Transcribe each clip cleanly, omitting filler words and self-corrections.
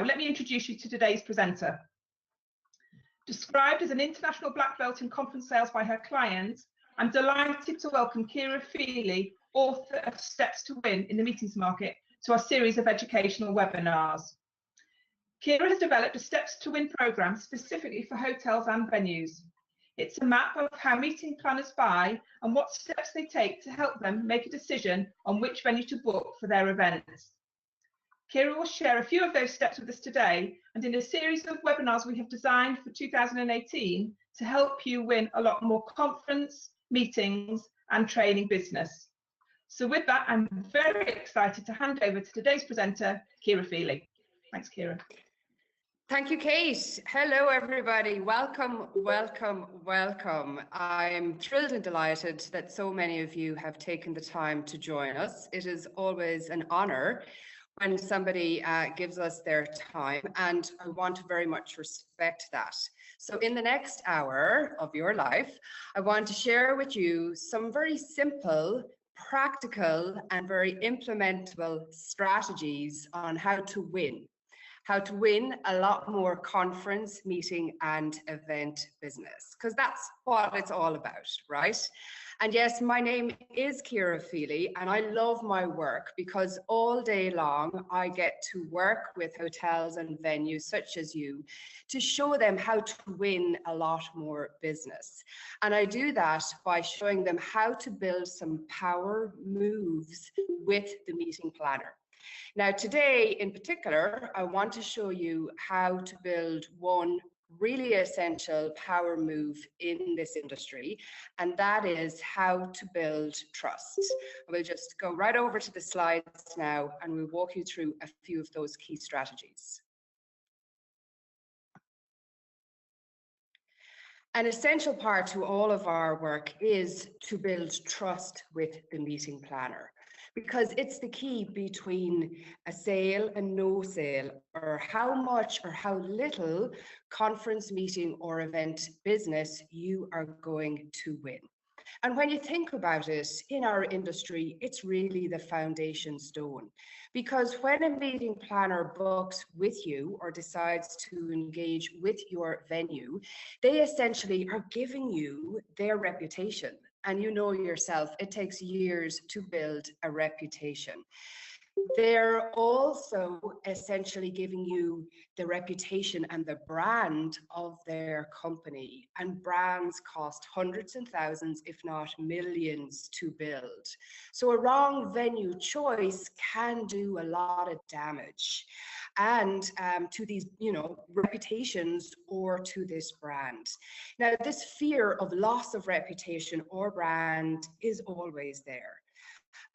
let me introduce you to today's presenter. Described as an international black belt in conference sales by her clients, I'm delighted to welcome Kira Feely, author of Steps to Win in the Meetings Market, to our series of educational webinars. Kira has developed a Steps to Win program specifically for hotels and venues. It's a map of how meeting planners buy and what steps they take to help them make a decision on which venue to book for their events. Kira will share a few of those steps with us today and in a series of webinars we have designed for 2018 to help you win a lot more conference, meetings and training business. So with that, I'm very excited to hand over to today's presenter, Kira Feely. Thanks, Kira. Thank you, Kate. Hello, everybody. Welcome, welcome, welcome. I'm thrilled and delighted that so many of you have taken the time to join us. It is always an honor when somebody gives us their time, and I want to very much respect that. So in the next hour of your life, I want to share with you some very simple, practical, and very implementable strategies on how to win a lot more conference, meeting, and event business, because that's what it's all about, right? And yes, my name is Kira Feely, and I love my work because all day long I get to work with hotels and venues such as you to show them how to win a lot more business. And I do that by showing them how to build some power moves with the meeting planner. Now, today in particular, I want to show you how to build one really essential power move in this industry, and that is how to build trust. We'll just go right over to the slides now and we'll walk you through a few of those key strategies. An essential part to all of our work is to build trust with the meeting planner, because it's the key between a sale and no sale, or how much or how little conference, meeting, or event business you are going to win. And when you think about it, in our industry, it's really the foundation stone. Because when a meeting planner books with you or decides to engage with your venue, they essentially are giving you their reputation. And you know yourself, it takes years to build a reputation. They're also essentially giving you the reputation and the brand of their company. And brands cost hundreds and thousands, if not millions, to build. So a wrong venue choice can do a lot of damage, and to these, reputations or to this brand. Now, this fear of loss of reputation or brand is always there.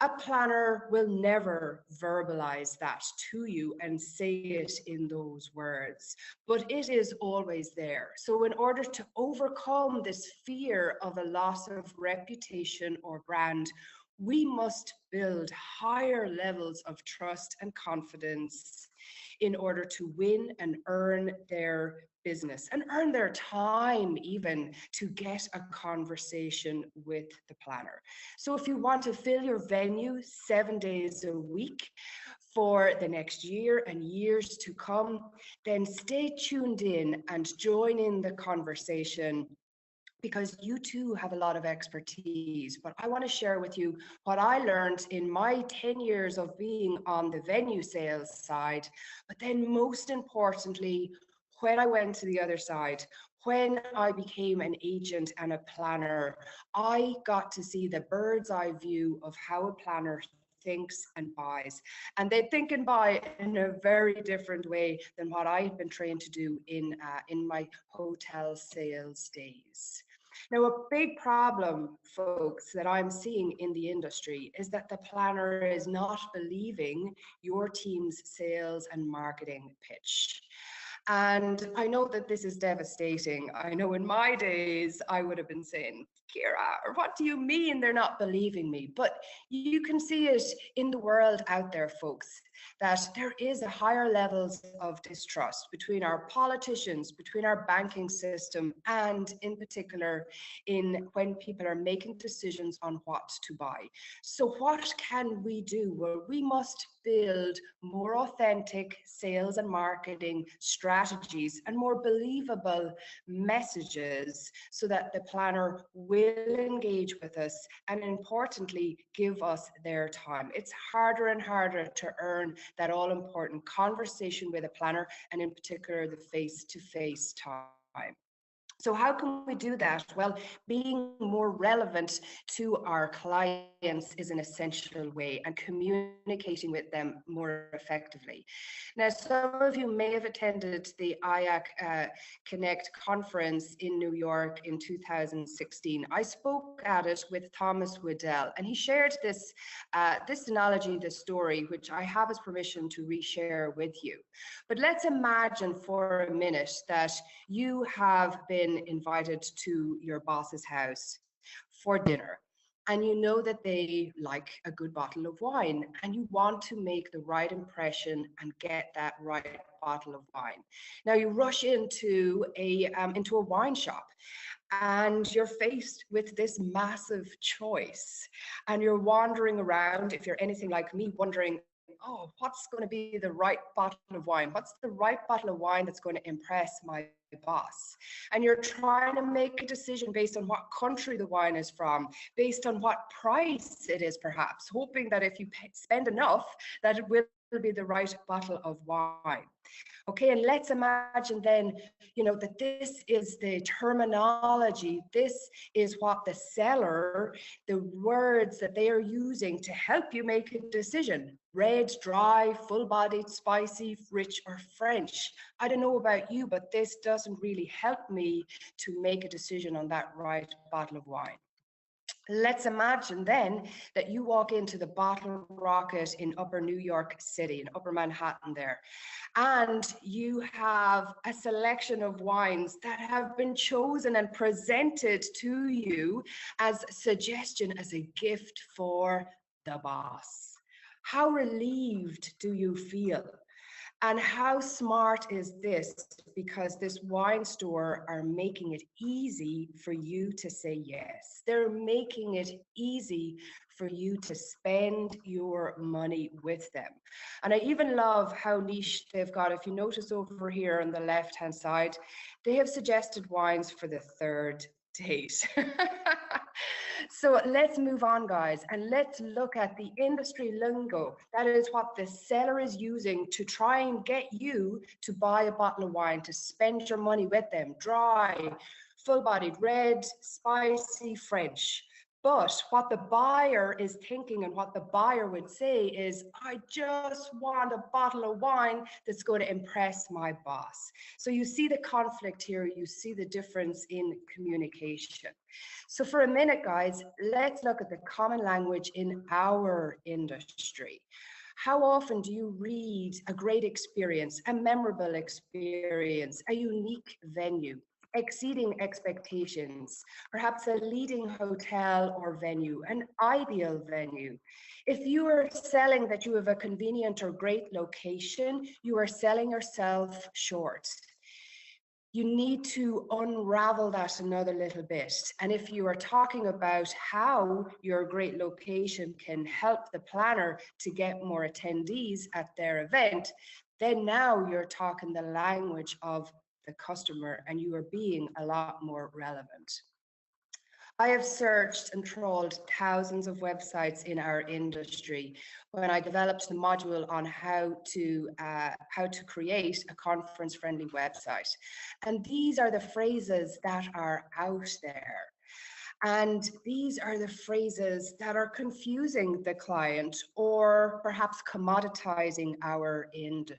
A planner will never verbalize that to you and say it in those words, but it is always there. So in order to overcome this fear of a loss of reputation or brand, we must build higher levels of trust and confidence in order to win and earn their business and earn their time even to get a conversation with the planner. So if you want to fill your venue 7 days a week for the next year and years to come, then stay tuned in and join in the conversation, because you too have a lot of expertise. But I want to share with you what I learned in my 10 years of being on the venue sales side, but then most importantly, when I went to the other side, when I became an agent and a planner, I got to see the bird's eye view of how a planner thinks and buys. And they think and buy in a very different way than what I had been trained to do in my hotel sales days. Now, a big problem, folks, that I'm seeing in the industry is that the planner is not believing your team's sales and marketing pitch. And I know that this is devastating. I know in my days, I would have been saying, Kira, or what do you mean they're not believing me? But you can see it in the world out there, folks, that there is a higher levels of distrust between our politicians, between our banking system, and in particular in when people are making decisions on what to buy. So what can we do? Well, we must build more authentic sales and marketing strategies and more believable messages so that the planner will engage with us and importantly give us their time. It's harder and harder to earn that all important conversation with a planner, and in particular the face-to-face time. So how can we do that? Well, being more relevant to our clients is an essential way, and communicating with them more effectively. Now, some of you may have attended the IACC Connect conference in New York in 2016. I spoke at it with Thomas Waddell, and he shared this analogy, this story, which I have his permission to reshare with you. But let's imagine for a minute that you have been invited to your boss's house for dinner, and you know that they like a good bottle of wine, and you want to make the right impression and get that right bottle of wine. Now you rush into a wine shop, and you're faced with this massive choice, and you're wandering around, if you're anything like me, wondering, oh, what's going to be the right bottle of wine? What's the right bottle of wine that's going to impress my boss? And you're trying to make a decision based on what country the wine is from, based on what price it is, perhaps, hoping that if you spend enough, that it will be the right bottle of wine. Okay, and let's imagine then, that this is the terminology, this is what the seller, the words that they are using to help you make a decision. Red, dry, full-bodied, spicy, rich, or French. I don't know about you, but this doesn't really help me to make a decision on that right bottle of wine. Let's imagine then that you walk into the Bottle Rocket in Upper New York City, in Upper Manhattan there, and you have a selection of wines that have been chosen and presented to you as a suggestion, as a gift for the boss. How relieved do you feel? And how smart is this? Because this wine store are making it easy for you to say yes. They're making it easy for you to spend your money with them. And I even love how niche they've got. If you notice over here on the left-hand side, they have suggested wines for the third date. So let's move on, guys, and let's look at the industry lingo. That is what the seller is using to try and get you to buy a bottle of wine, to spend your money with them. Dry, full-bodied, red, spicy, French. But what the buyer is thinking and what the buyer would say is, I just want a bottle of wine that's going to impress my boss. So you see the conflict here, you see the difference in communication. So for a minute, guys, let's look at the common language in our industry. How often do you read a great experience, a memorable experience, a unique venue, exceeding expectations, perhaps a leading hotel or venue, an ideal venue? If you are selling that you have a convenient or great location, you are selling yourself short. You need to unravel that another little bit. And if you are talking about how your great location can help the planner to get more attendees at their event, then now you're talking the language of the customer and you are being a lot more relevant. I have searched and trawled thousands of websites in our industry when I developed the module on how to create a conference-friendly website. And these are the phrases that are out there. And these are the phrases that are confusing the client or perhaps commoditizing our industry.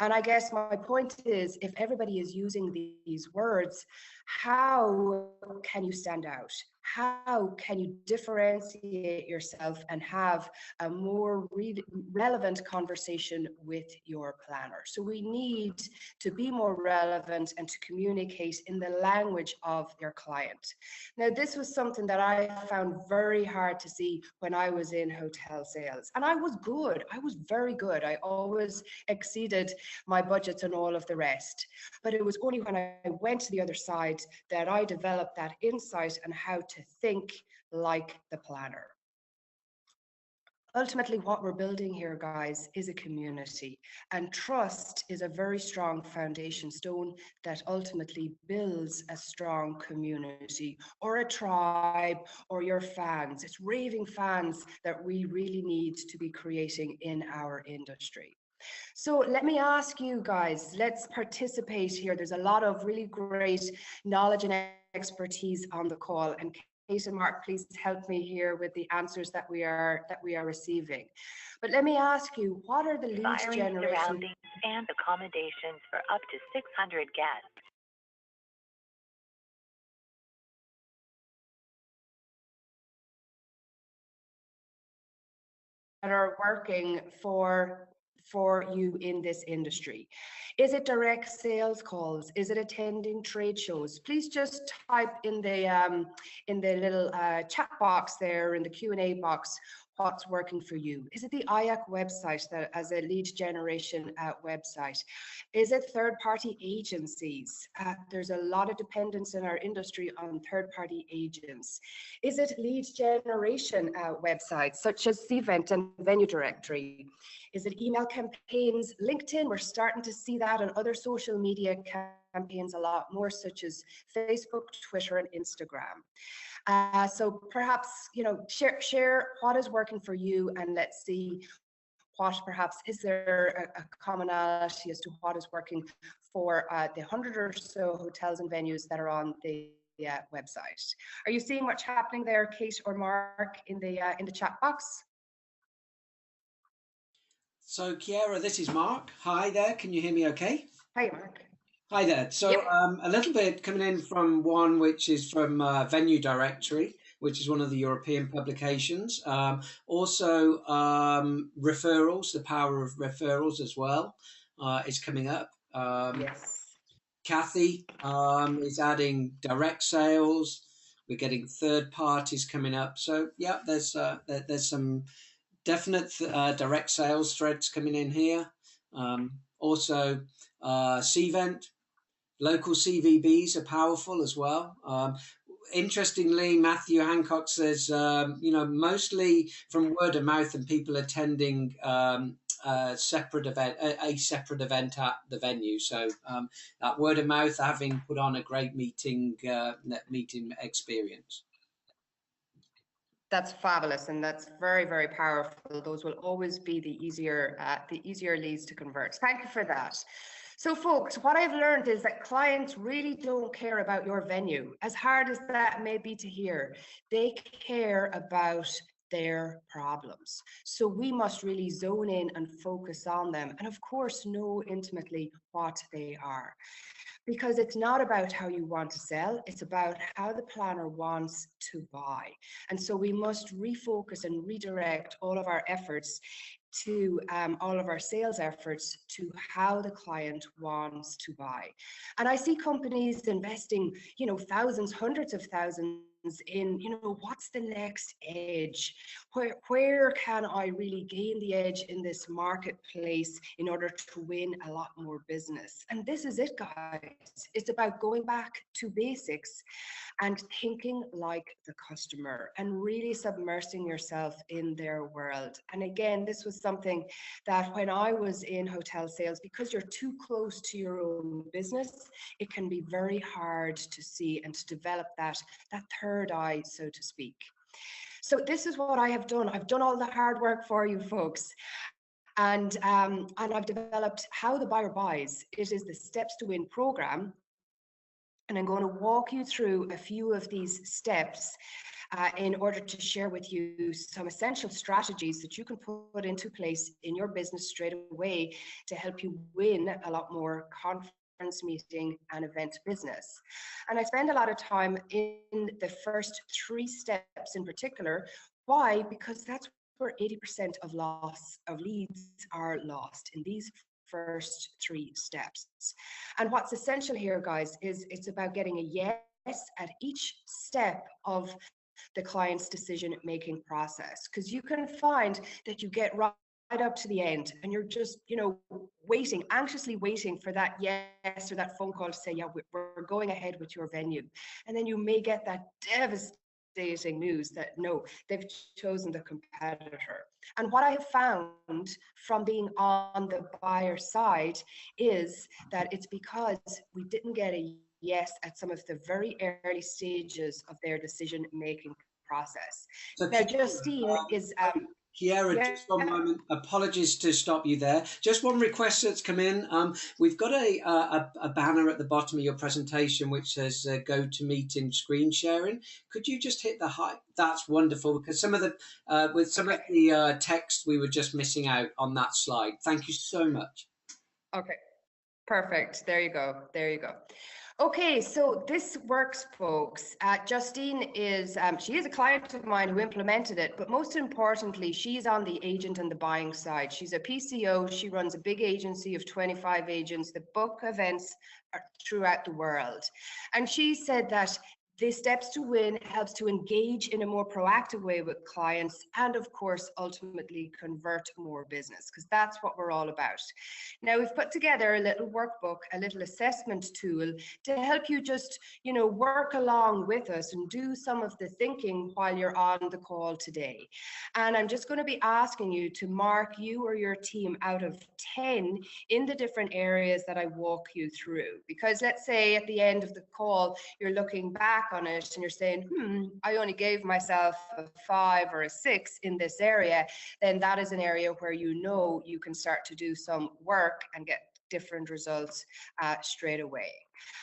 And I guess my point is, if everybody is using these words, How can you stand out? How can you differentiate yourself and have a more relevant conversation with your planner? So we need to be more relevant and to communicate in the language of your client. Now, this was something that I found very hard to see when I was in hotel sales. And I was good. I was very good. I always exceeded my budgets and all of the rest. But it was only when I went to the other side that I developed that insight on how to think like the planner. Ultimately, what we're building here, guys, is a community, and trust is a very strong foundation stone that ultimately builds a strong community or a tribe or your fans. It's raving fans that we really need to be creating in our industry. So let me ask you guys, let's participate here. There's a lot of really great knowledge and expertise on the call, and Kate and Mark, please help me here with the answers that we are receiving. But let me ask you, what are the lead generation surroundings and accommodations for up to 600 guests? that are working for you in this industry? Is it direct sales calls? Is it attending trade shows? Please just type in the little chat box there in the Q&A box what's working for you. Is it the IACC website that as a lead generation website? Is it third-party agencies? There's a lot of dependence in our industry on third-party agents. Is it lead generation websites such as Cvent and Venue Directory? Is it email campaigns? LinkedIn, we're starting to see that, and other social media campaigns a lot more, such as Facebook, Twitter, and Instagram. So perhaps, you know, share what is working for you, and let's see what perhaps is there a commonality as to what is working for the 100 or so hotels and venues that are on the website. Are you seeing what's happening there, Kate or Mark, in the chat box? So Chiara, this is Mark. Hi there, can you hear me okay? Hi, Mark. Hi there. So Yep. a little bit coming in from one which is from Venue Directory, which is one of the European publications. Also referrals, the power of referrals as well is coming up. Yes. Kathy is adding direct sales. We're getting third parties coming up. So yeah, there's some definite direct sales threads coming in here. Also Cvent, local CVBs are powerful as well. Interestingly, Matthew Hancock says, you know, mostly from word of mouth and people attending a separate event at the venue. So that word of mouth having put on a great meeting experience. That's fabulous, and that's very, very powerful. Those will always be the easier leads to convert. Thank you for that. So folks, what I've learned is that clients really don't care about your venue, as hard as that may be to hear. They care about their problems. So we must really zone in and focus on them, and of course know intimately what they are. Because it's not about how you want to sell, it's about how the planner wants to buy. And so we must refocus and redirect all of our efforts to all of our sales efforts to how the client wants to buy. And I see companies investing, you know, thousands, hundreds of thousands in, you know, what's the next edge? Where can I really gain the edge in this marketplace in order to win a lot more business? And this is it, guys. It's about going back to basics and thinking like the customer and really submersing yourself in their world. And again, this was something that when I was in hotel sales, because you're too close to your own business, it can be very hard to see and to develop that third eye, so to speak. So this is what I have done. I've done all the hard work for you folks. And I've developed How the Buyer Buys. It is the Steps to Win program. And I'm going to walk you through a few of these steps in order to share with you some essential strategies that you can put into place in your business straight away to help you win a lot more confidence meeting and event business. And I spend a lot of time in the first 3 steps in particular. Why? Because that's where 80% of loss of leads are lost, in these first 3 steps. And what's essential here, guys, is it's about getting a yes at each step of the client's decision-making process, because you can find that you get right up to the end and you're just, waiting, anxiously waiting for that yes or that phone call to say, yeah, we're going ahead with your venue. And then you may get that devastating news that no, they've chosen the competitor. And what I have found from being on the buyer side is that it's because we didn't get a yes at some of the very early stages of their decision-making process. So now, Justine is... Kiera, yeah. just one moment. Apologies to stop you there. Just one request that's come in. We've got a banner at the bottom of your presentation which says "Go to Meeting Screen Sharing." Could you just hit the high? That's wonderful, because some of the with some of the text we were just missing out on that slide. Thank you so much. Okay, perfect. There you go. There you go. Okay, so this works, folks. Justine is, she is a client of mine who implemented it, but most importantly, she's on the agent and the buying side. She's a PCO. She runs a big agency of 25 agents that book events throughout the world. And she said that the steps to win helps to engage in a more proactive way with clients and, of course, ultimately convert more business, because that's what we're all about. Now, we've put together a little workbook, a little assessment tool to help you just, work along with us and do some of the thinking while you're on the call today. And I'm just going to be asking you to mark you or your team out of 10 in the different areas that I walk you through. Because let's say at the end of the call, you're looking back on it and you're saying, I only gave myself a 5 or a 6 in this area, then that is an area where you can start to do some work and get different results straight away.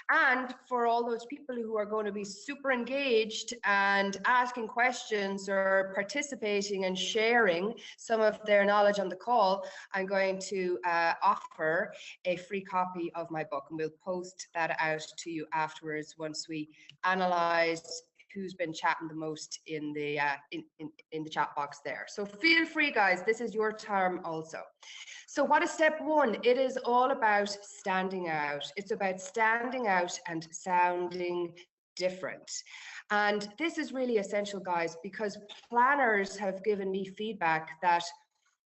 And for all those people who are going to be super engaged and asking questions or participating and sharing some of their knowledge on the call, I'm going to offer a free copy of my book, and we'll post that out to you afterwards once we analyze who's been chatting the most in the chat box there. So feel free, guys, this is your term also. So what is step 1? It is all about standing out. It's about standing out and sounding different. And this is really essential, guys, because planners have given me feedback that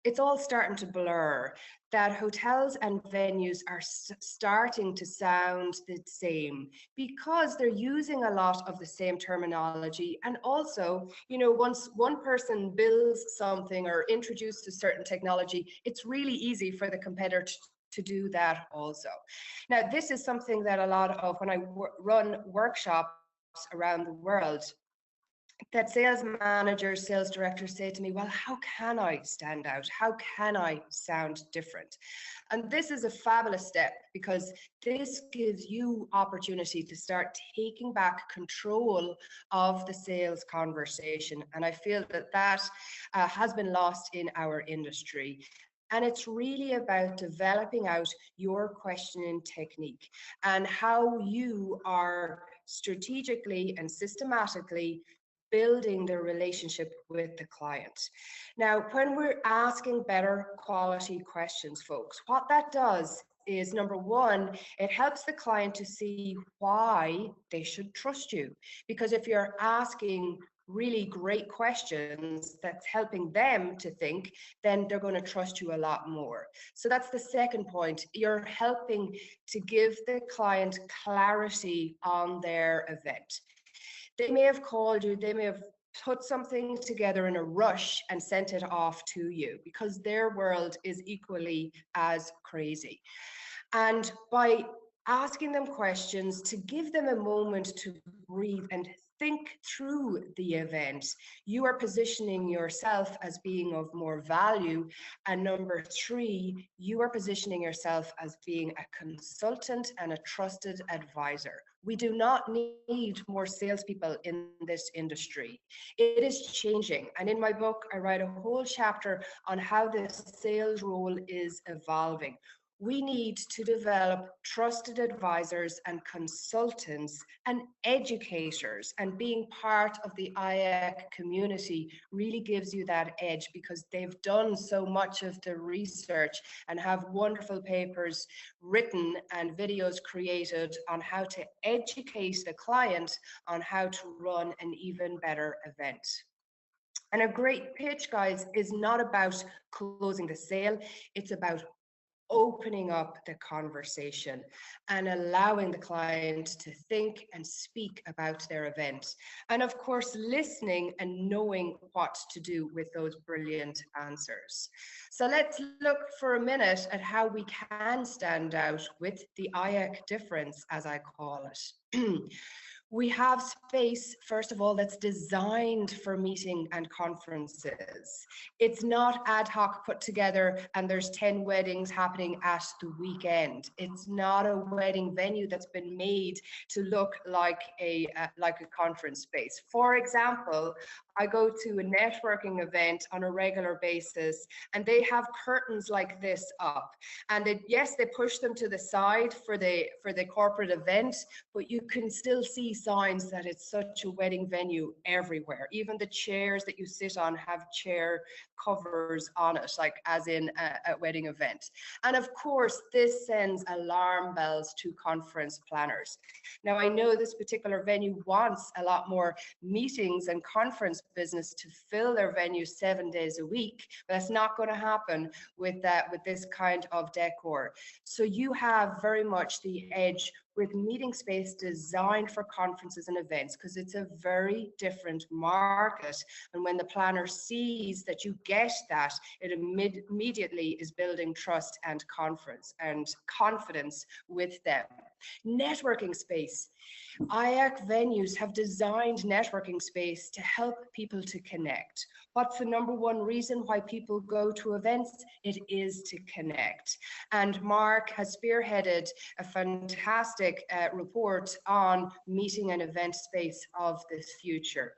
it's all starting to blur, that hotels and venues are starting to sound the same because they're using a lot of the same terminology. And also, once one person builds something or introduces a certain technology, it's really easy for the competitor to do that also. Now, this is something that a lot of, when I run workshops around the world, that sales managers, sales directors say to me, well, how can I stand out? How can I sound different? And this is a fabulous step, because this gives you opportunity to start taking back control of the sales conversation. And I feel that has been lost in our industry. And it's really about developing out your questioning technique and how you are strategically and systematically building the relationship with the client. Now, when we're asking better quality questions, folks, what that does is, number one, it helps the client to see why they should trust you. Because if you're asking really great questions that's helping them to think, then they're going to trust you a lot more. So that's the second point. You're helping to give the client clarity on their event. They may have called you, they may have put something together in a rush and sent it off to you because their world is equally as crazy. And by asking them questions, to give them a moment to breathe and think through the event, you are positioning yourself as being of more value. And number 3, you are positioning yourself as being a consultant and a trusted advisor. We do not need more salespeople in this industry. It is changing. And in my book, I write a whole chapter on how this sales role is evolving. We need to develop trusted advisors and consultants and educators, and being part of the IAC community really gives you that edge, because they've done so much of the research and have wonderful papers written and videos created on how to educate the client on how to run an even better event. And a great pitch, guys, is not about closing the sale, it's about opening up the conversation and allowing the client to think and speak about their event. And of course, listening and knowing what to do with those brilliant answers. So let's look for a minute at how we can stand out with the IAC difference, as I call it. We have space, first of all, that's designed for meeting and conferences. It's not ad hoc put together and there's 10 weddings happening at the weekend. It's not a wedding venue that's been made to look like a conference space. For example, I go to a networking event on a regular basis and they have curtains like this up. And yes, they push them to the side for the corporate event, but you can still see signs that it's such a wedding venue everywhere. Even the chairs that you sit on have chair covers on it, like as in a wedding event. And of course, this sends alarm bells to conference planners. Now, I know this particular venue wants a lot more meetings and conference business to fill their venue 7 days a week, but that's not going to happen with this kind of decor. So you have very much the edge with meeting space designed for conferences and events, because it's a very different market. And when the planner sees that you get that, it immediately is building trust and confidence with them. Networking space. IAC venues have designed networking space to help people to connect. What's the number one reason why people go to events? It is to connect. And Mark has spearheaded a fantastic report on meeting and event space of this future.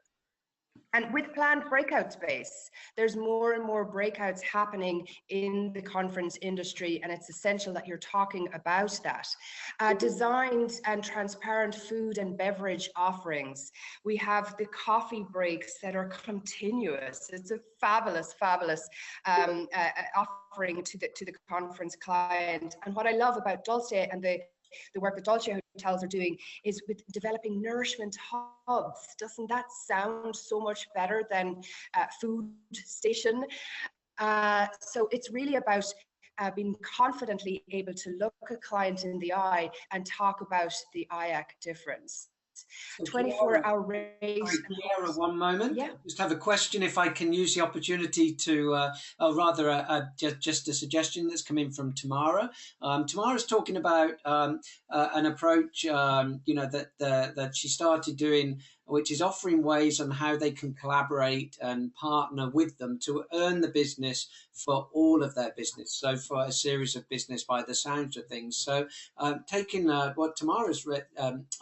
And with planned breakout space, there's more and more breakouts happening in the conference industry, and it's essential that you're talking about that. Designed and transparent food and beverage offerings. We have the coffee breaks that are continuous. It's a fabulous offering to the conference client. And what I love about Dulce and the work that Dolce Hotels are doing is with developing nourishment hubs. Doesn't that sound so much better than food station? So it's really about being confidently able to look a client in the eye and talk about the IAC difference. 24-hour rate. Clara, one moment. Yeah. Just have a question, if I can use the opportunity to, just a suggestion that's come in from Tamara. Tamara's talking about an approach, that she started doing, which is offering ways on how they can collaborate and partner with them to earn the business for all of their business. So for a series of business by the sounds of things. So taking what Tamara's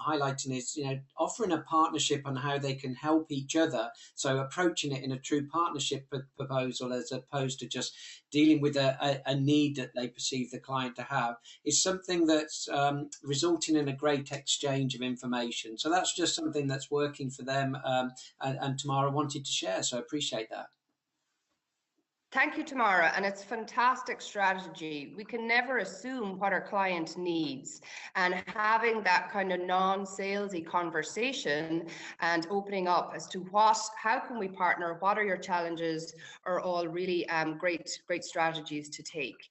highlighting is, offering a partnership on how they can help each other. So approaching it in a true partnership proposal, as opposed to just dealing with a need that they perceive the client to have, is something that's resulting in a great exchange of information. So that's just something that's working for them, and Tamara wanted to share. So I appreciate that. Thank you, Tamara, and it's fantastic strategy. We can never assume what our client needs, and having that kind of non-salesy conversation and opening up as to how can we partner, what are your challenges, are all really great strategies to take.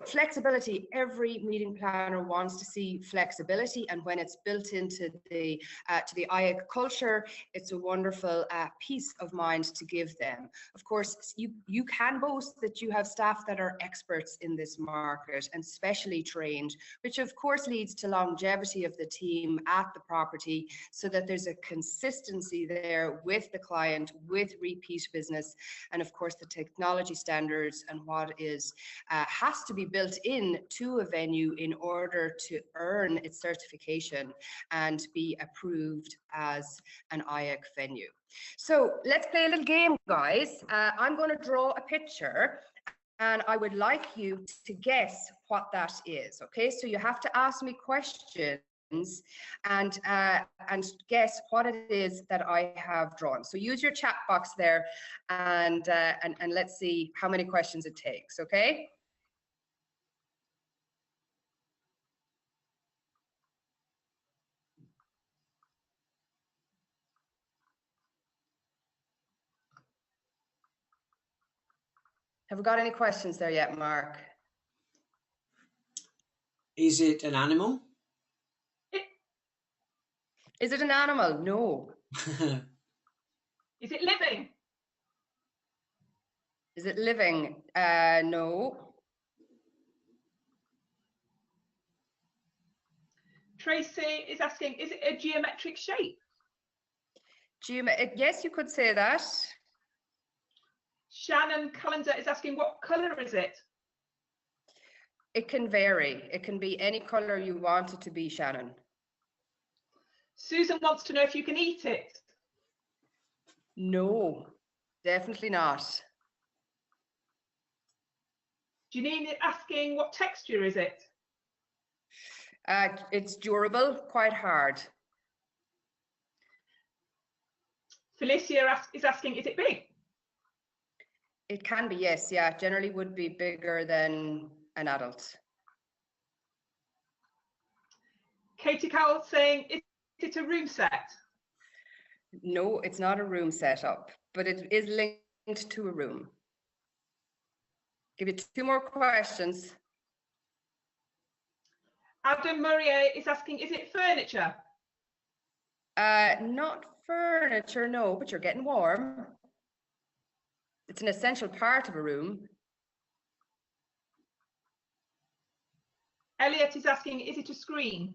Flexibility. Every meeting planner wants to see flexibility, and when it's built into the IAC culture, it's a wonderful peace of mind to give them. Of course, you can boast that you have staff that are experts in this market and specially trained, which of course leads to longevity of the team at the property, so that there's a consistency there with the client, with repeat business, and of course the technology standards and what is has to be built in to a venue in order to earn its certification and be approved as an IAC venue. So let's play a little game, guys. I'm going to draw a picture, And I would like you to guess what that is. Okay, so you have to ask me questions and guess what it is that I have drawn. So use your chat box there, and let's see how many questions it takes. Okay. Have we got any questions there yet, Mark? Is it an animal? Is it an animal? No. Is it living? Is it living? No. Tracy is asking, is it a geometric shape? Yes, you could say that. Shannon Calendar is asking, what colour is it? It can vary. It can be any color you want it to be, Shannon. Susan wants to know if you can eat it. No, definitely not. Janine is asking, what texture is it? It's durable, quite hard. Felicia is asking, is it big? It can be, yes, yeah. Generally would be bigger than an adult. Katie Cowell saying, is it a room set? No, it's not a room setup, but it is linked to a room. Give you 2 more questions. Adam Murray is asking, is it furniture? Not furniture, no, but you're getting warm. It's an essential part of a room. Elliot is asking, is it a screen?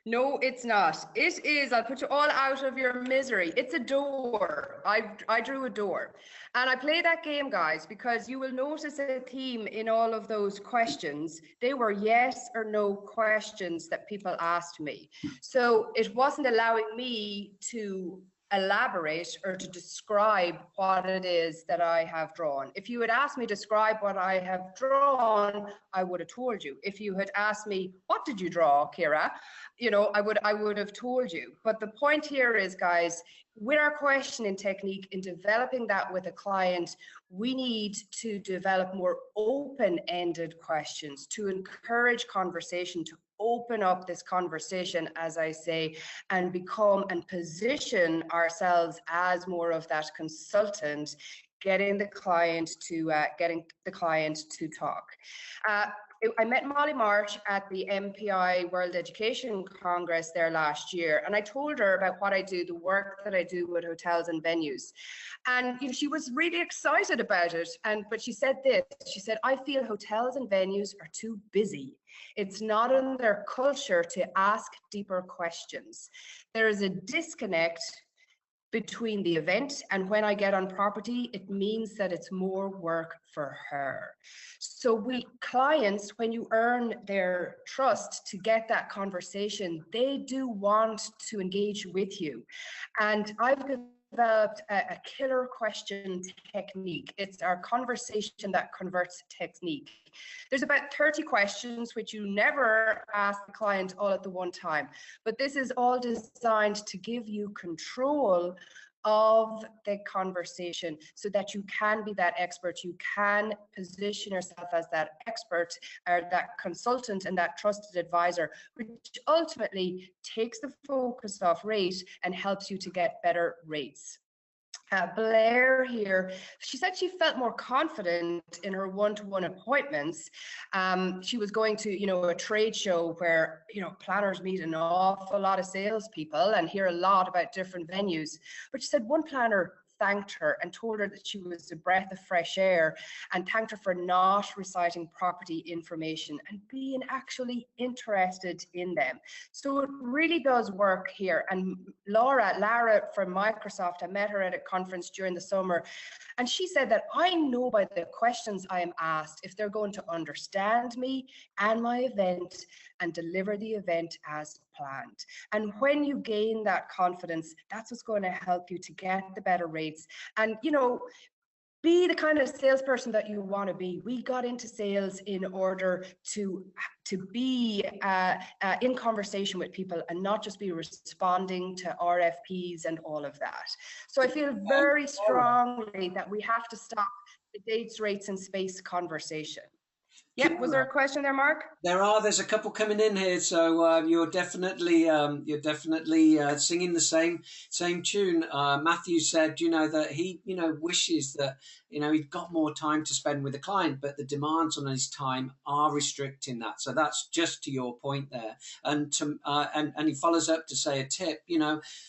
No, it's not. It is, I'll put you all out of your misery. It's a door. I drew a door. And I play that game, guys, because you will notice a theme in all of those questions. They were yes or no questions that people asked me. So it wasn't allowing me to elaborate or to describe what it is that I have drawn. If you had asked me to describe what I have drawn, I would have told you. If you had asked me, what did you draw, Kira? You know, I would have told you. But the point here is, guys, with our questioning technique, in developing that with a client, we need to develop more open-ended questions to encourage conversation, to open up this conversation, as I say, and become and position ourselves as more of that consultant, getting the client to talk. I met Molly Marsh at the MPI World Education Congress there last year, and I told her about what I do, the work that I do with hotels and venues. And you know, she was really excited about it. But she said this, she said, I feel hotels and venues are too busy. It's not in their culture to ask deeper questions. There is a disconnect between the event and when I get on property, it means that it's more work for her. So we clients, when you earn their trust to get that conversation, they do want to engage with you. And I've developed a killer question technique. It's our conversation that converts technique. There's about 30 questions which you never ask the client all at the one time, but this is all designed to give you control of the conversation so that you can be that expert, you can position yourself as that expert or that consultant and that trusted advisor, which ultimately takes the focus off rate and helps you to get better rates. Blair here, she said she felt more confident in her one-to-one appointments. She was going to, you know, a trade show where, you know, planners meet an awful lot of salespeople and hear a lot about different venues. But she said one planner thanked her and told her that she was a breath of fresh air and thanked her for not reciting property information and being actually interested in them. So it really does work here. And Lara from Microsoft, I met her at a conference during the summer, and she said that I know by the questions I am asked if they're going to understand me and my event and deliver the event as planned. And when you gain that confidence, that's what's going to help you to get the better rates. And, you know, be the kind of salesperson that you want to be. We got into sales in order to be in conversation with people and not just be responding to RFPs and all of that. So I feel very strongly that we have to stop the dates, rates, and space conversation. Yep. Was there a question there, Mark? There's a couple coming in here, so you're definitely singing the same tune. Matthew said, that he wishes that he'd got more time to spend with the client, but the demands on his time are restricting that. So that's just to your point there. And and he follows up to say a tip.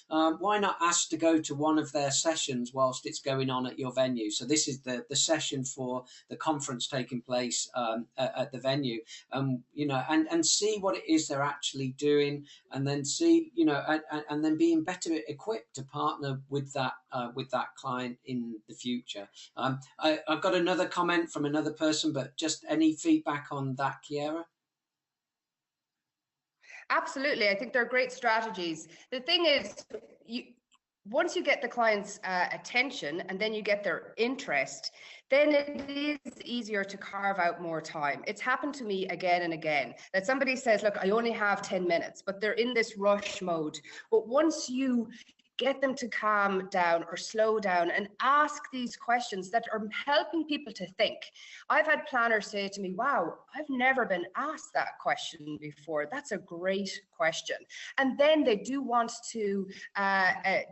Why not ask to go to one of their sessions whilst it's going on at your venue? So this is the session for the conference taking place at the venue, and see what it is they're actually doing, and then see, and then being better equipped to partner with that client in the future. I've got another comment from another person, but just any feedback on that, Kiera? Absolutely. I think they're great strategies. The thing is, once you get the client's attention and then you get their interest, then it is easier to carve out more time. It's happened to me again and again that somebody says, look, I only have 10 minutes, but they're in this rush mode. But once you get them to calm down or slow down and ask these questions that are helping people to think. I've had planners say to me, wow, I've never been asked that question before. That's a great question. And then they do want to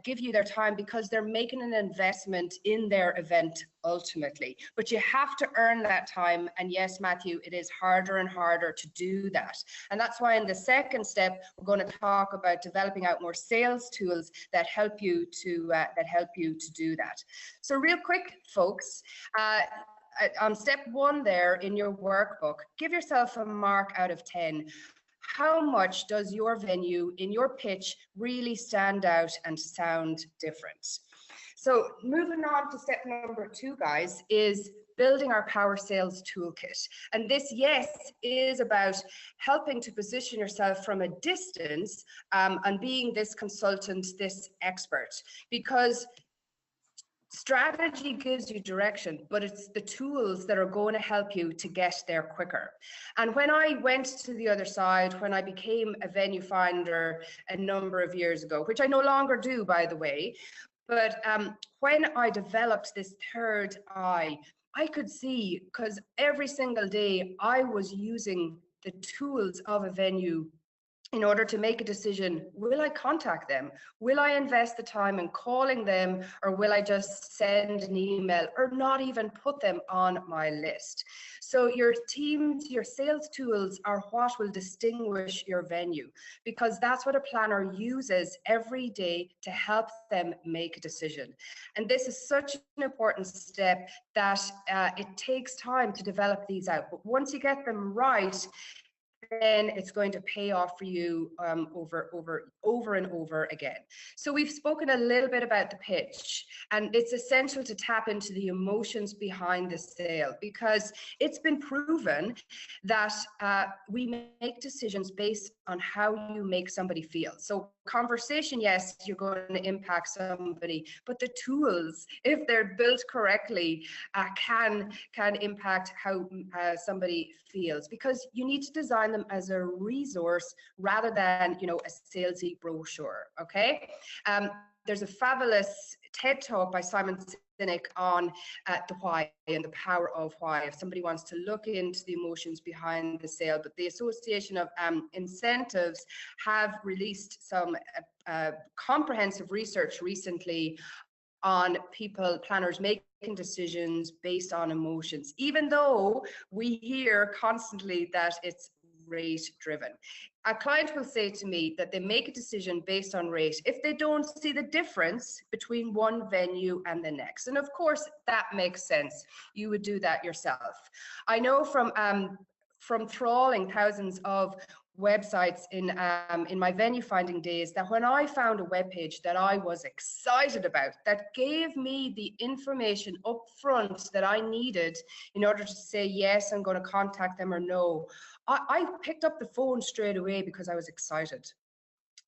give you their time because they're making an investment in their event ultimately. But you have to earn that time. And yes, Matthew, it is harder and harder to do that. And that's why in the second step, we're going to talk about developing out more sales tools that help you to do that. So real quick, folks, on step 1 there in your workbook, give yourself a mark out of 10. How much does your venue in your pitch really stand out and sound different? So moving on to step number 2, guys, is building our Power Sales Toolkit. And this, yes, is about helping to position yourself from a distance and being this consultant, this expert, because strategy gives you direction, but it's the tools that are going to help you to get there quicker. And when I went to the other side, when I became a venue finder a number of years ago, which I no longer do, by the way, but when I developed this third eye, I could see, because every single day I was using the tools of a venue in order to make a decision. Will I contact them? Will I invest the time in calling them, or will I just send an email or not even put them on my list? So your teams, your sales tools are what will distinguish your venue, because that's what a planner uses every day to help them make a decision. And this is such an important step that it takes time to develop these out. But once you get them right, then it's going to pay off for you over and over again. So we've spoken a little bit about the pitch, and it's essential to tap into the emotions behind the sale, because it's been proven that we make decisions based on how you make somebody feel. So conversation, yes, you're going to impact somebody, but the tools, if they're built correctly, can impact how somebody feels, because you need to design them as a resource rather than, you know, a salesy brochure. Okay. There's a fabulous TED talk by Simon Sinek on the why and the power of why, if somebody wants to look into the emotions behind the sale. But the Association of Incentives have released some comprehensive research recently on planners making decisions based on emotions, even though we hear constantly that it's rate driven. A client will say to me that they make a decision based on rate if they don't see the difference between one venue and the next. And of course, that makes sense. You would do that yourself. I know from trawling thousands of websites in my venue finding days, that when I found a web page that I was excited about, that gave me the information up front that I needed in order to say, yes, I'm going to contact them, or no, I picked up the phone straight away because I was excited.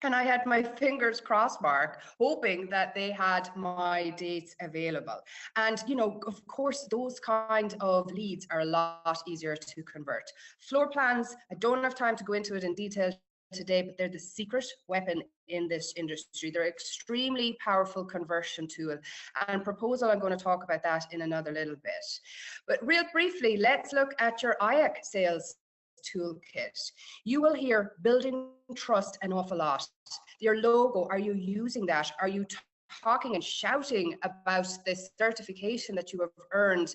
And I had my fingers crossed, Mark, hoping that they had my dates available. And, you know, of course, those kind of leads are a lot easier to convert. Floor plans, I don't have time to go into it in detail today, but they're the secret weapon in this industry. They're extremely powerful conversion tool. And proposal, I'm going to talk about that in another little bit. But real briefly, let's look at your IACC sales toolkit. You will hear building trust an awful lot. Your logo, are you using that? Are you talking and shouting about this certification that you have earned,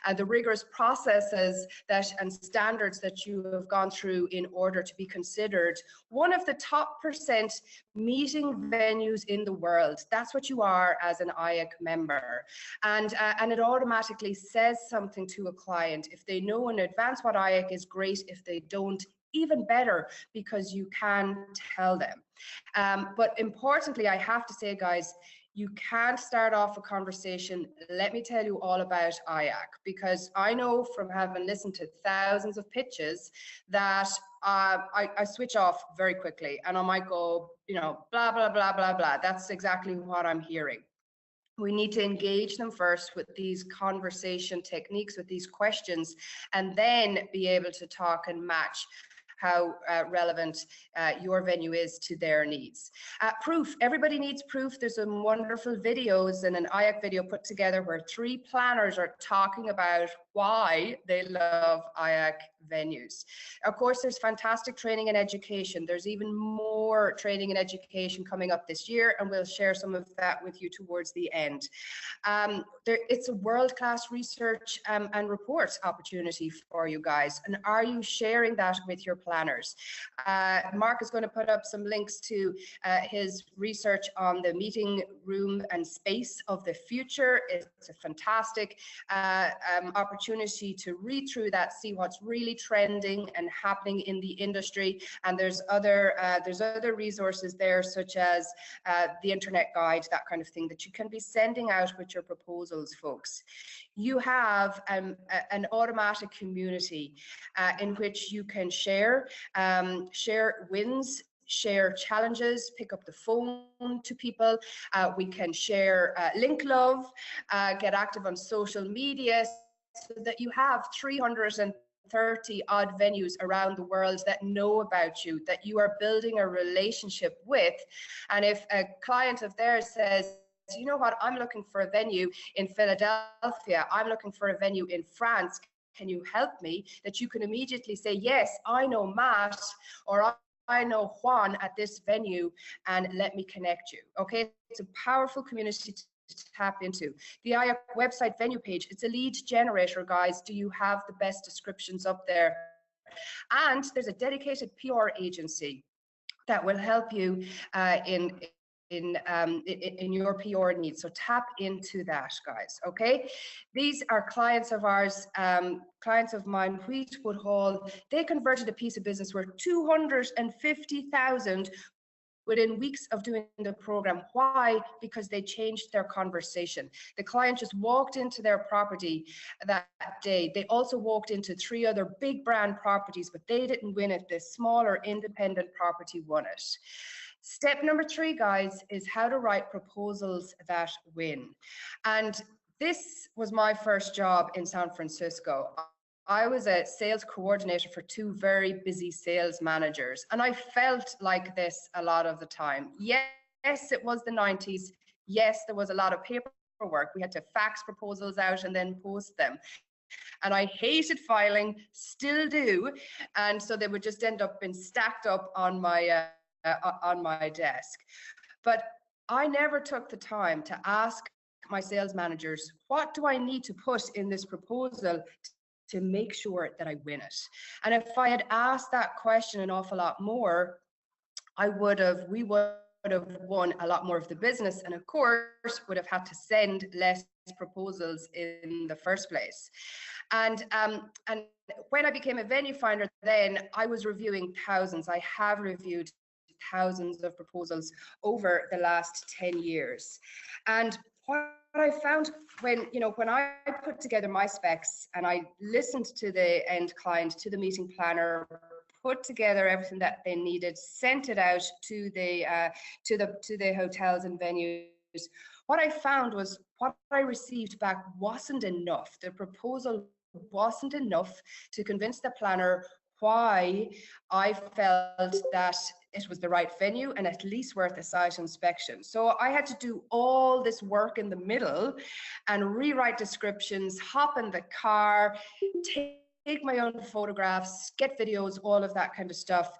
and the rigorous processes that and standards that you have gone through in order to be considered one of the top % meeting venues in the world? That's what you are as an IACC member. And it automatically says something to a client. If they know in advance what IACC is, great. If they don't, even better, because you can tell them. But importantly, I have to say, guys, you can't start off a conversation, let me tell you all about IACC, because I know from having listened to thousands of pitches that I switch off very quickly, and I might go, you know, blah, blah, blah, blah, blah. That's exactly what I'm hearing. We need to engage them first with these conversation techniques, with these questions, and then be able to talk and match how relevant your venue is to their needs. Proof, everybody needs proof. There's some wonderful videos and an IACC video put together where 3 planners are talking about why they love IACC venues. Of course, there's fantastic training and education. There's even more training and education coming up this year, and we'll share some of that with you towards the end. It's a world-class research and report opportunity for you guys. And are you sharing that with your planners? Mark is going to put up some links to his research on the meeting room and space of the future. It's a fantastic opportunity to read through that, see what's really trending and happening in the industry. And there's other resources there, such as the internet guide, that kind of thing, that you can be sending out with your proposals, folks. You have an automatic community in which you can share wins, share challenges, pick up the phone to people. We can share link love, get active on social media, so that you have 330 odd venues around the world that know about you, that you are building a relationship with. And if a client of theirs says, you know what, I'm looking for a venue in Philadelphia, I'm looking for a venue in France, can you help me? That you can immediately say, yes, I know Matt, or I know Juan at this venue, and let me connect you. Okay, it's a powerful community to tap into. The IACC website venue page, it's a lead generator, guys. Do you have the best descriptions up there? And there's a dedicated PR agency that will help you in your PR needs. So tap into that, guys. Okay, these are clients of ours, clients of mine. Wheatwood Hall, they converted a piece of business worth 250,000 within weeks of doing the program. Why? Because they changed their conversation. The client just walked into their property that day. They also walked into 3 other big brand properties, but they didn't win it. The smaller independent property won it. Step number 3, guys, is how to write proposals that win. And this was my first job in San Francisco. I was a sales coordinator for 2 very busy sales managers, and I felt like this a lot of the time. Yes, it was the 90s. Yes, there was a lot of paperwork. We had to fax proposals out and then post them. And I hated filing, still do. And so they would just end up being stacked up on my desk. But I never took the time to ask my sales managers, what do I need to put in this proposal to make sure that I win it? And if I had asked that question an awful lot more, we would have won a lot more of the business, and of course would have had to send less proposals in the first place. And when I became a venue finder, then I was reviewing thousands. I have reviewed thousands of proposals over the last 10 years. And what I found when I put together my specs and I listened to the end client, to the meeting planner, put together everything that they needed, sent it out to the hotels and venues. What I found was what I received back wasn't enough. The proposal wasn't enough to convince the planner why I felt that it was the right venue and at least worth a site inspection. So I had to do all this work in the middle and rewrite descriptions, hop in the car, take my own photographs, get videos, all of that kind of stuff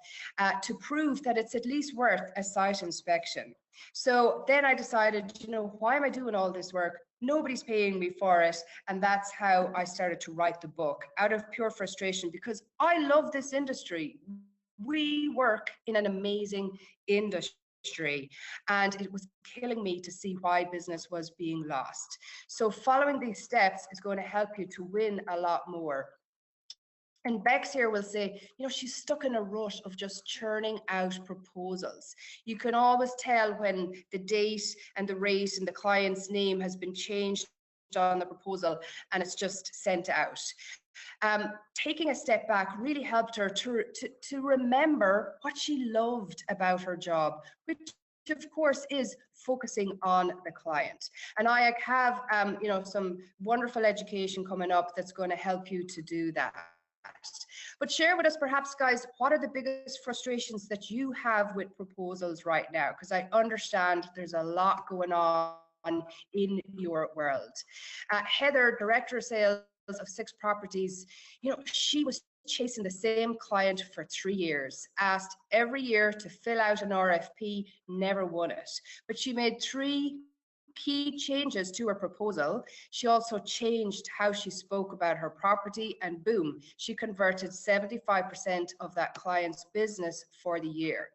to prove that it's at least worth a site inspection. So then I decided, you know, why am I doing all this work? Nobody's paying me for it. And that's how I started to write the book, out of pure frustration, because I love this industry. We work in an amazing industry, and it was killing me to see why business was being lost. So following these steps is going to help you to win a lot more. And Bex here will say, you know, she's stuck in a rut of just churning out proposals. You can always tell when the date and the rate and the client's name has been changed on the proposal and it's just sent out. Taking a step back really helped her to remember what she loved about her job, which of course is focusing on the client. And I have you know, some wonderful education coming up that's going to help you to do that. But share with us perhaps, guys, what are the biggest frustrations that you have with proposals right now? Because I understand there's a lot going on in your world. Heather, Director of Sales of 6 Properties, you know, she was chasing the same client for 3 years, asked every year to fill out an RFP, never won it. But she made 3 key changes to her proposal. She also changed how she spoke about her property, and boom, she converted 75% of that client's business for the year.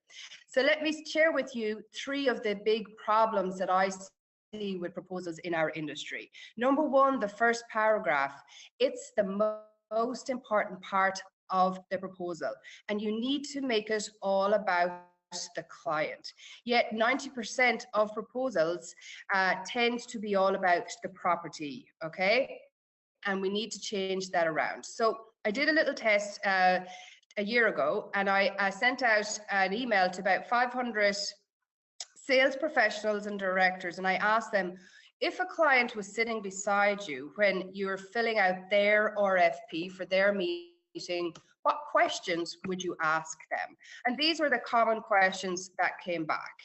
So let me share with you 3 of the big problems that I see with proposals in our industry. Number 1, the first paragraph. It's the most important part of the proposal, and you need to make it all about the client. Yet 90% of proposals tend to be all about the property, okay? And we need to change that around. So I did a little test a year ago, and I sent out an email to about 500 sales professionals and directors, and I asked them, if a client was sitting beside you when you were filling out their RFP for their meeting, what questions would you ask them? And these were the common questions that came back.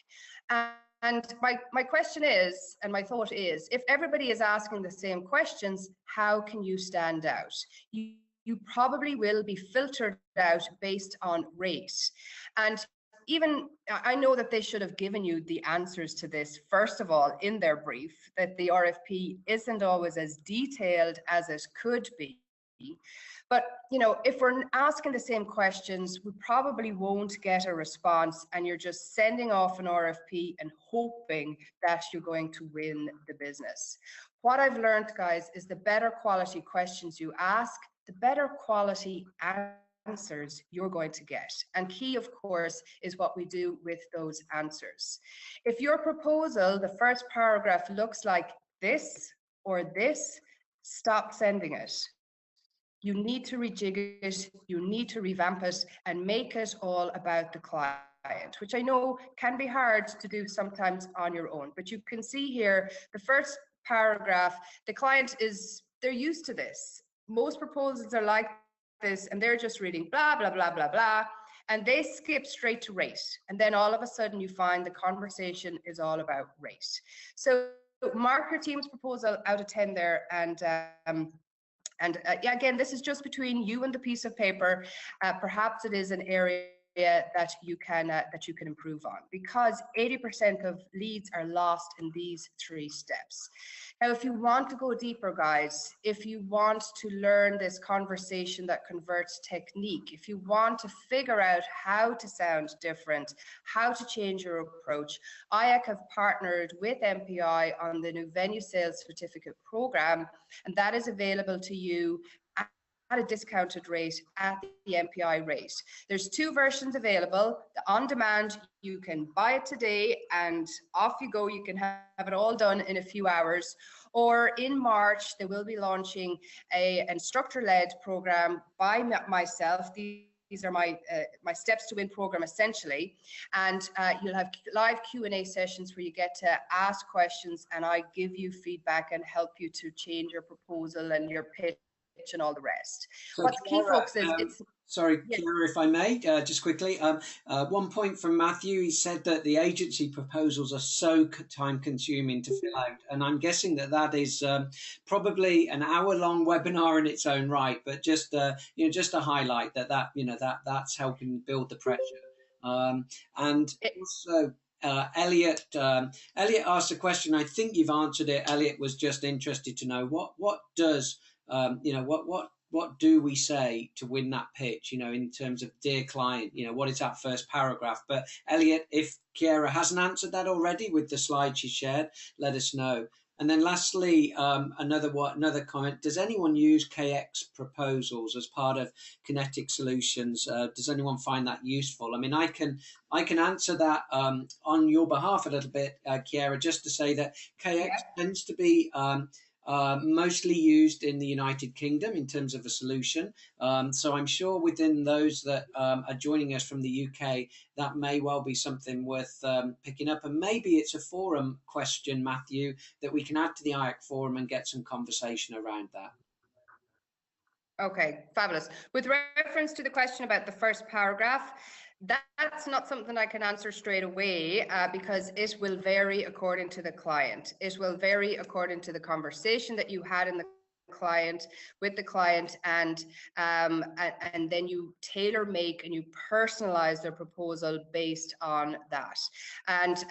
And my question is, and my thought is, if everybody is asking the same questions, how can you stand out? You probably will be filtered out based on rate. And even, I know that they should have given you the answers to this, first of all, in their brief, that the RFP isn't always as detailed as it could be. But, you know, if we're asking the same questions, we probably won't get a response, and you're just sending off an RFP and hoping that you're going to win the business. What I've learned, guys, is the better quality questions you ask, the better quality answers you're going to get. And key, of course, is what we do with those answers. If your proposal, the first paragraph, looks like this or this, stop sending it. You need to rejig it, you need to revamp it, and make it all about the client, which I know can be hard to do sometimes on your own. But you can see here, the first paragraph, the client they're used to this. Most proposals are like this, and they're just reading blah, blah, blah, blah, blah, and they skip straight to rate. And then all of a sudden you find the conversation is all about rate. So mark your team's proposal out of 10 there, and yeah, again, this is just between you and the piece of paper. Perhaps it is an area that you can improve on, because 80% of leads are lost in these 3 steps. Now, if you want to go deeper, guys, if you want to learn this conversation that converts technique, if you want to figure out how to sound different, how to change your approach, IACC have partnered with MPI on the new Venue Sales Certificate Program, and that is available to you at a discounted rate at the MPI rate. There's 2 versions available. The on-demand, you can buy it today and off you go. You can have it all done in a few hours. Or in March, they will be launching an instructor-led program by myself. These these are my my steps to win program essentially, and you'll have live Q&A sessions where you get to ask questions and I give you feedback and help you to change your proposal and your pitch and all the rest. So What's key, Ciara, folks, is it's sorry, yes. Ciara, if I may, just quickly, one point from Matthew, he said that the agency proposals are so time consuming to fill out. And I'm guessing that that is probably an hour-long webinar in its own right, but just, just to highlight that, that's helping build the pressure. And also, Elliot asked a question. I think you've answered it. Elliot was just interested to know what does what do we say to win that pitch, in terms of dear client, what is that first paragraph? But Elliot, if Ciara hasn't answered that already with the slide she shared, let us know. And then lastly, another comment, does anyone use KX proposals as part of Kinetic Solutions? Does anyone find that useful? I mean, I can answer that on your behalf a little bit, Ciara, just to say that KX tends to be mostly used in the United Kingdom in terms of a solution. So I'm sure within those that are joining us from the UK, that may well be something worth picking up. And maybe it's a forum question, Matthew, that we can add to the IACC forum and get some conversation around that. Okay, fabulous. With reference to the question about the first paragraph, that's not something I can answer straight away because it will vary according to the client. It will vary according to the conversation that you had in the client with the client, and then you tailor make and you personalize their proposal based on that. And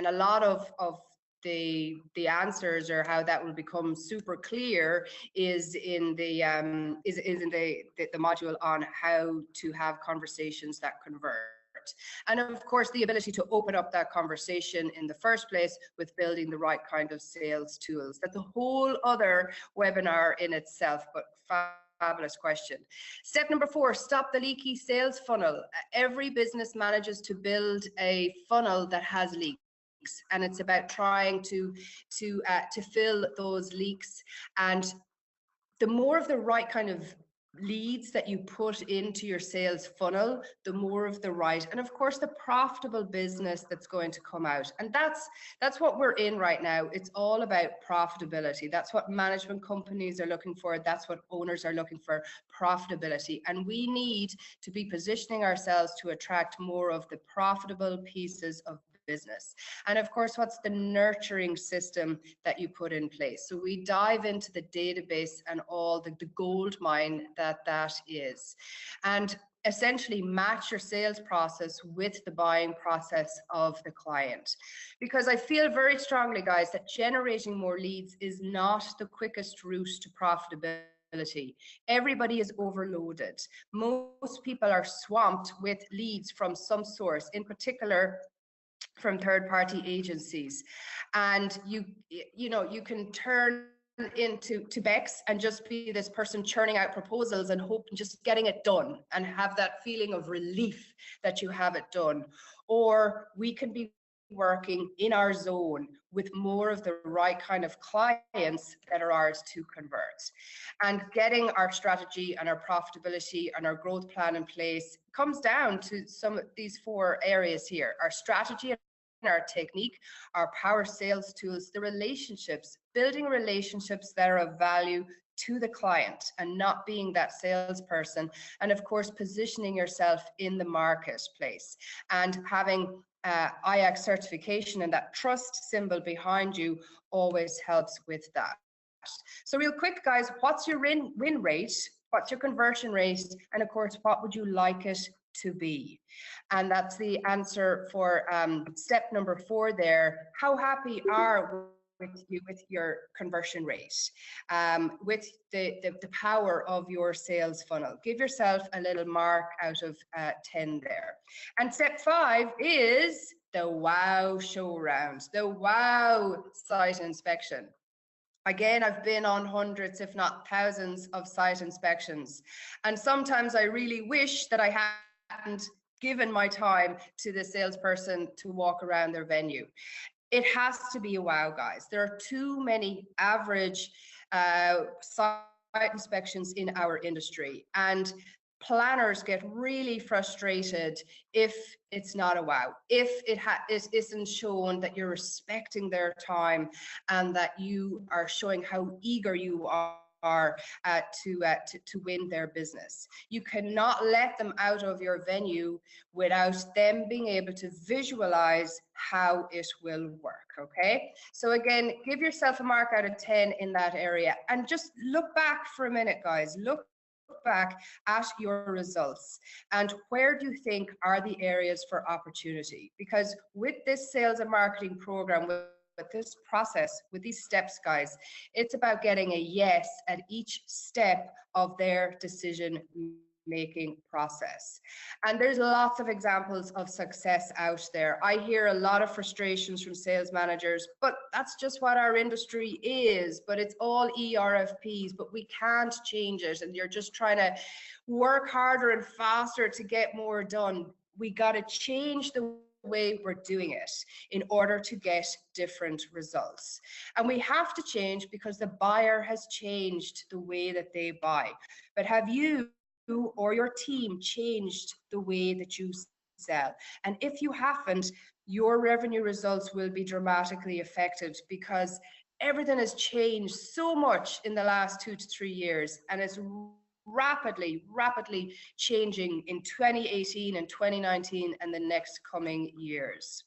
a lot of the answers, or how that will become super clear, is in the module on how to have conversations that convert. And of course, the ability to open up that conversation in the first place with building the right kind of sales tools. That's a whole other webinar in itself, but fabulous question. Step number 4, stop the leaky sales funnel. Every business manages to build a funnel that has leaks, and it's about trying to fill those leaks. And the more of the right kind of leads that you put into your sales funnel, the more of the right, and of course the profitable business that's going to come out. And that's what we're in right now. It's all about profitability. That's what management companies are looking for. That's what owners are looking for, profitability. And we need to be positioning ourselves to attract more of the profitable pieces of business. And of course, what's the nurturing system that you put in place? So we dive into the database and all the gold mine that is, and essentially match your sales process with the buying process of the client. Because I feel very strongly, guys, that generating more leads is not the quickest route to profitability. Everybody is overloaded. Most people are swamped with leads from some source, in particular from third-party agencies, and you can turn into Bex and just be this person churning out proposals and hope just getting it done and have that feeling of relief that you have it done. Or we can be working in our zone with more of the right kind of clients that are ours to convert, and getting our strategy and our profitability and our growth plan in place comes down to some of these 4 areas here: our strategy, our technique, our power sales tools, the relationships, building relationships that are of value to the client and not being that salesperson, and of course positioning yourself in the marketplace and having IACC certification and that trust symbol behind you always helps with that. So real quick, guys, what's your win rate? What's your conversion rate? And of course, what would you like it to be? And that's the answer for step number 4 there. How happy are you with your conversion rate, with the power of your sales funnel? Give yourself a little mark out of 10 there. And step 5 is the wow show round, the wow site inspection. Again, I've been on hundreds, if not thousands, of site inspections, and sometimes I really wish that I hadn't given my time to the salesperson to walk around their venue. It has to be a wow, guys. There are too many average site inspections in our industry, and planners get really frustrated if it's not a wow, if it isn't shown that you're respecting their time and that you are showing how eager you are to win their business. You cannot let them out of your venue without them being able to visualize how it will work. Okay, so again, give yourself a mark out of 10 in that area, and just look back for a minute, guys. Look back at your results and where do you think are the areas for opportunity, because with this sales and marketing program, with this process, with these steps, guys, it's about getting a yes at each step of their decision making process. And there's lots of examples of success out there. I hear a lot of frustrations from sales managers, but that's just what our industry is. But it's all ERFPs, but we can't change it. And you're just trying to work harder and faster to get more done. We got to change the way we're doing it in order to get different results. And we have to change because the buyer has changed the way that they buy. But have you or your team changed the way that you sell? And if you haven't, your revenue results will be dramatically affected, because everything has changed so much in the last 2 to 3 years, and it's rapidly changing in 2018 and 2019 and the next coming years.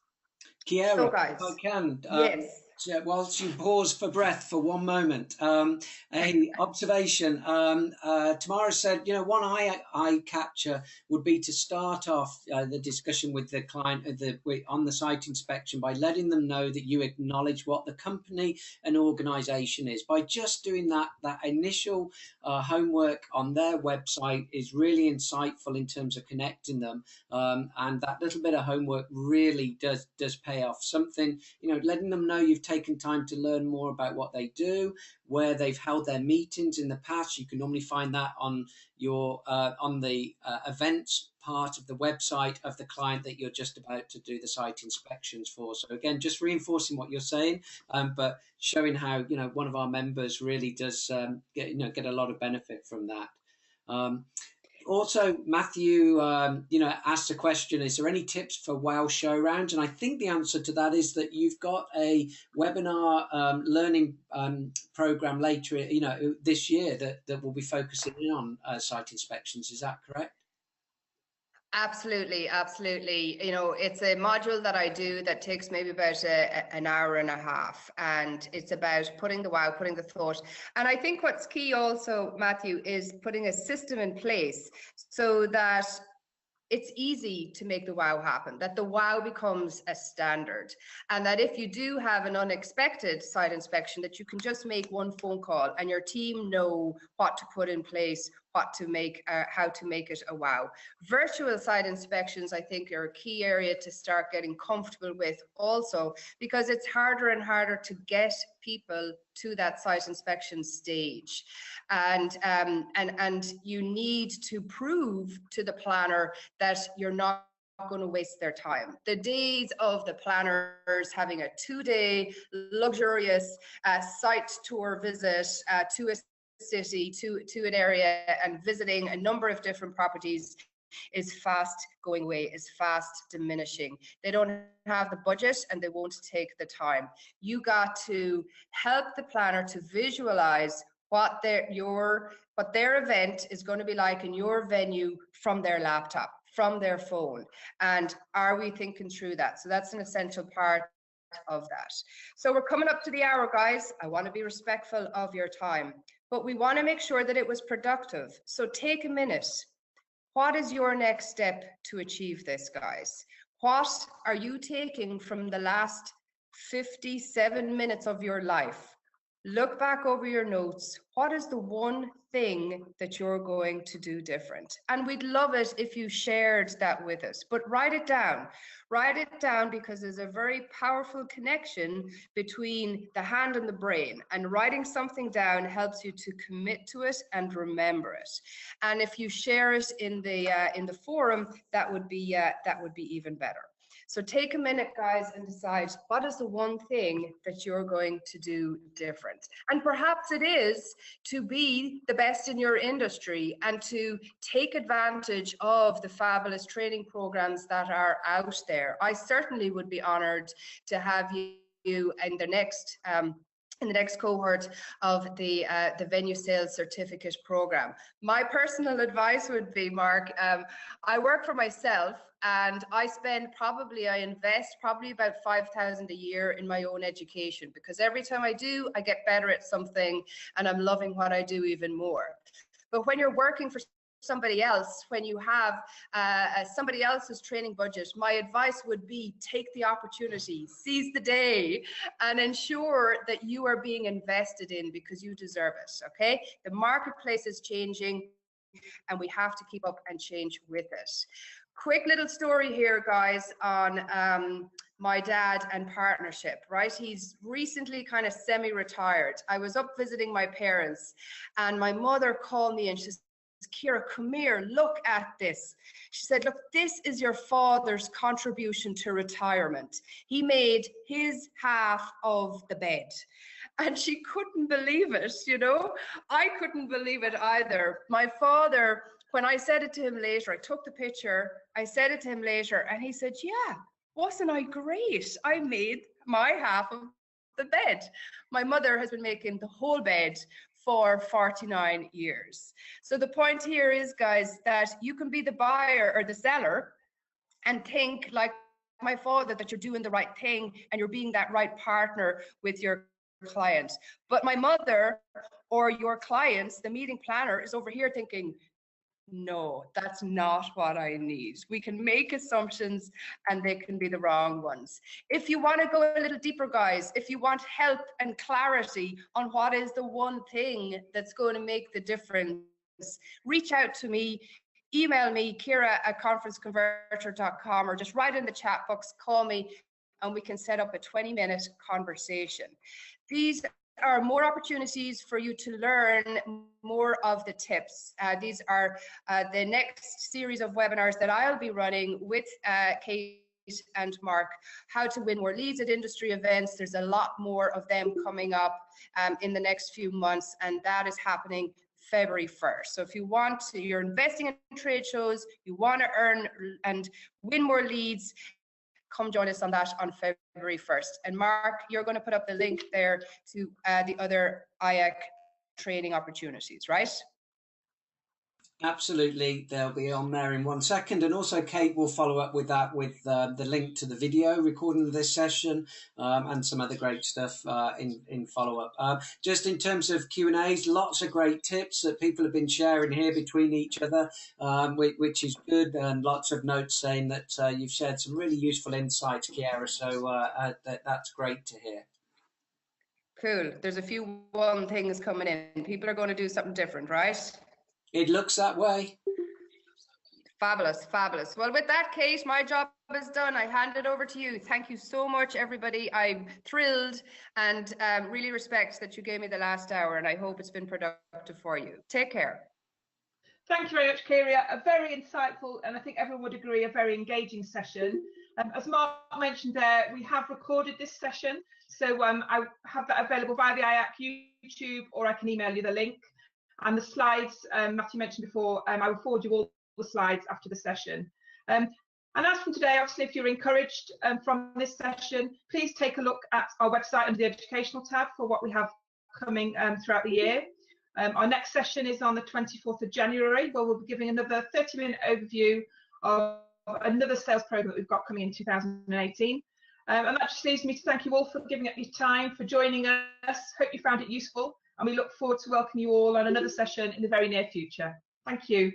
Kiera, so guys, if I can, yes. Whilst you pause for breath for one moment, a observation. Tamara said, one eye catcher would be to start off the discussion with the client on the site inspection by letting them know that you acknowledge what the company and organisation is. By just doing that initial homework on their website is really insightful in terms of connecting them, and that little bit of homework really does pay off. Something, letting them know you've taken time to learn more about what they do, where they've held their meetings in the past. You can normally find that on your on the events part of the website of the client that you're just about to do the site inspections for. So again, just reinforcing what you're saying, but showing how one of our members really does get a lot of benefit from that. Also, Matthew, asked a question, is there any tips for WOW show rounds? And I think the answer to that is that you've got a webinar learning program later, this year that will be focusing in on site inspections. Is that correct? Absolutely. It's a module that I do that takes maybe about an hour and a half, and it's about putting the thought. And I think what's key also, Matthew, is putting a system in place so that it's easy to make the wow happen, that the wow becomes a standard, and that if you do have an unexpected site inspection, that you can just make one phone call and your team know what to put in place, how to make it a wow. Virtual site inspections, I think, are a key area to start getting comfortable with also, because it's harder and harder to get people to that site inspection stage. And you need to prove to the planner that you're not going to waste their time. The days of the planners having a 2-day luxurious site tour visit to a city, to an area, and visiting a number of different properties is fast going away, is fast diminishing. They don't have the budget and they won't take the time. You got to help the planner to visualize what their event is going to be like in your venue from their laptop, from their phone. And are we thinking through that? So that's an essential part of that. So we're coming up to the hour, guys. I want to be respectful of your time, but we want to make sure that it was productive. So take a minute. What is your next step to achieve this, guys? What are you taking from the last 57 minutes of your life? Look back over your notes. What is the one thing that you're going to do different? And we'd love it if you shared that with us, but write it down. Write it down, because there's a very powerful connection between the hand and the brain, and writing something down helps you to commit to it and remember it. And if you share it in the forum, that would be even better. So take a minute, guys, and decide what is the one thing that you're going to do different. And perhaps it is to be the best in your industry and to take advantage of the fabulous training programs that are out there. I certainly would be honored to have you in the next cohort of the venue sales certificate program. My personal advice would be, Mark, I work for myself, and I invest probably about 5,000 a year in my own education, because every time I do, I get better at something, and I'm loving what I do even more. But when you're working for somebody else, when you have somebody else's training budget, my advice would be take the opportunity, seize the day, and ensure that you are being invested in, because you deserve it. Okay, the marketplace is changing and we have to keep up and change with it. Quick little story here, guys, on my dad and partnership, right? He's recently kind of semi-retired. I was up visiting my parents, and my mother called me and she said, Kira, come here, look at this. She said, look, this is your father's contribution to retirement. He made his half of the bed. And she couldn't believe it, you know. I couldn't believe it either. My father, when I said it to him later, I took the picture, I said it to him later, and he said, yeah, wasn't I great? I made my half of the bed. My mother has been making the whole bed for 49 years. So the point here is, guys, that you can be the buyer or the seller and think like my father that you're doing the right thing and you're being that right partner with your client. But my mother or your clients, the meeting planner, is over here thinking, no, that's not what I need. We can make assumptions and they can be the wrong ones. If you want to go a little deeper, guys, if you want help and clarity on what is the one thing that's going to make the difference, reach out to me, email me, kira@conferenceconverter.com, or just write in the chat box, call me, and we can set up a 20-minute conversation. These are more opportunities for you to learn more of the tips. These are the next series of webinars that I'll be running with Kate and Mark, how to win more leads at industry events. There's a lot more of them coming up in the next few months, and that is happening February 1st. So if you want to, you're investing in trade shows, you want to earn and win more leads, come join us on that on February 1st. And Mark, you're going to put up the link there to the other IACC training opportunities, right? Absolutely, they'll be on there in 1 second, and also Kate will follow up with that with the link to the video recording of this session and some other great stuff in follow-up. Just in terms of Q&As, lots of great tips that people have been sharing here between each other, which is good, and lots of notes saying that you've shared some really useful insights, Kiara, so that's great to hear. Cool. There's a few one things coming in. People are going to do something different, right? It looks that way. Fabulous, fabulous. Well, with that, Kate, my job is done. I hand it over to you. Thank you so much, everybody. I'm thrilled and really respect that you gave me the last hour, and I hope it's been productive for you. Take care. Thank you very much, Kira. A very insightful, and I think everyone would agree, a very engaging session. As Mark mentioned there, we have recorded this session, so I have that available via the IACC YouTube, or I can email you the link. And the slides, Matthew mentioned before, I will forward you all the slides after the session. And as from today, obviously, if you're encouraged from this session, please take a look at our website under the educational tab for what we have coming throughout the year. Our next session is on the 24th of January, where we'll be giving another 30-minute overview of another sales program that we've got coming in 2018. And that just leaves me to thank you all for giving up your time, for joining us. Hope you found it useful, and we look forward to welcoming you all on another session in the very near future. Thank you.